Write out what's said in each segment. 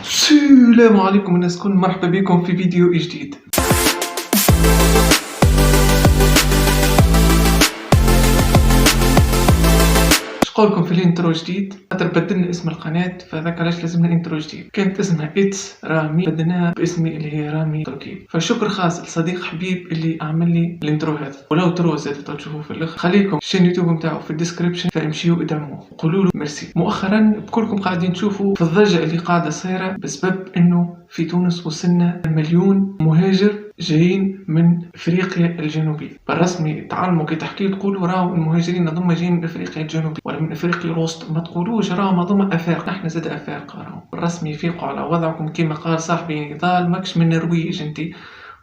السلام عليكم الناس الكل، مرحبا بكم في فيديو جديد. قولكم في الانترو جديد خاطر بدلنا اسم القناة، فذاك علاش لازمنا انترو جديد. كانت اسمها اتس رامي، بدلناها باسمي اللي هي رامي تركي. فشكر خاص لصديق حبيب اللي عمل لي الانترو هذا، ولو ترو زاد تشوفوه في الاخر. خليكم الشين يوتيوب نتاعو في الديسكريبشن، فامشيو ادعموه قولوا له ميرسي. مؤخرا بكلكم قاعدين تشوفوا في الضجة اللي قاعدة صايرة بسبب انه في تونس وصلنا 1,000,000 مهاجر جايين من افريقيا الجنوبية. بالرسمي تعلموا كي تحكي تقولوا راهو المهاجرين هذوما جايين من افريقيا الجنوبية ولا من افريقيا الوسطى، ما تقولوش راهم هذوما افارقه. نحن زاد افارقه راهو. بالرسمي يفيقوا على وضعكم كما قال صاحبي نضال، ماكش من النرويج انت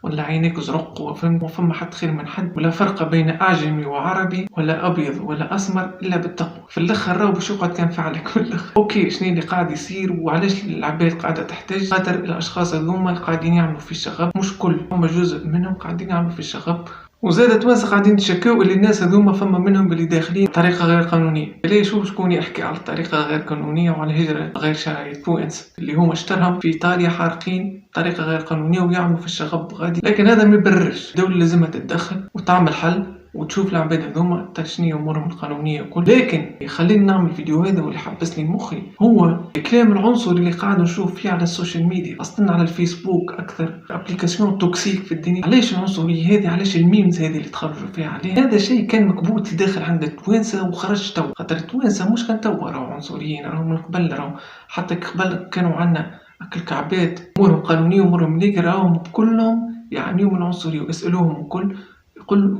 ولا عينيك زرق وفما حد خير من حد، ولا فرق بين اعجمي وعربي ولا ابيض ولا اسمر الا بالتقوى. في الاخر راهو باش يقعد كان فعلك في الاخر. اوكي شنو اللي قاعد يصير وعلاش العباد قاعده تحتاج؟ خاطر الاشخاص هذوما قاعدين يعملوا في الشغب، مش كل هما جزء منهم قاعدين يعملوا في الشغب، وزادت توانسة قاعدين يتشكاو اللي الناس هذوما فما منهم اللي داخلين بطريقه غير قانونيه. ليش شكون يحكي على الطريقه غير قانونيه وعلى الهجره غير شرعيه؟ توانسة اللي هما اشترهم في ايطاليا حارقين بطريقه غير قانونيه ويعملوا في الشغب غادي، لكن هذا ما يبررش. الدوله لازمها تتدخل وتعمل حل وتشوف العباد هذوما شنو امورهم القانونيه وكل. لكن خلينا نعمل فيديو هذا واللي حبسني مخي هو الكلام العنصري اللي قاعد نشوف فيه على السوشيال ميديا، اصلا على الفيسبوك اكثر ابليكاسيون توكسيك في الدنيا. علاش العنصريه هذه؟ علاش الميمز هذه اللي تخرجوا فيها عليه؟ هذا شيء كان مكبوت داخل عند التوانسه وخرج تو، خاطر التوانسه مش كان تو راهو عنصريين، راهو من قبل، راهو حتى قبل كانوا عندنا الكعبات امورهم قانونيه وامورهم ليغال، راهم كلهم يعنيوا من العنصريه واسالوهم وكل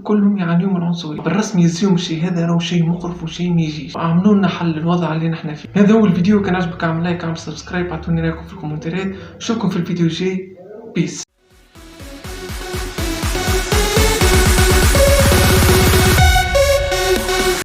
كلهم يعانيوا من العنصرية. بالرسمي يزيهم الشيء هذا راهو شيء مقرف وشيء ما يجيش. عملوا لنا حل الوضع اللي نحن فيه. هذا هو الفيديو، كان عجبك اعمل لايك اعمل سبسكرايب، اعطوني رايكم في الكومنتات. نشوفكم في الفيديو الجاي. بيس.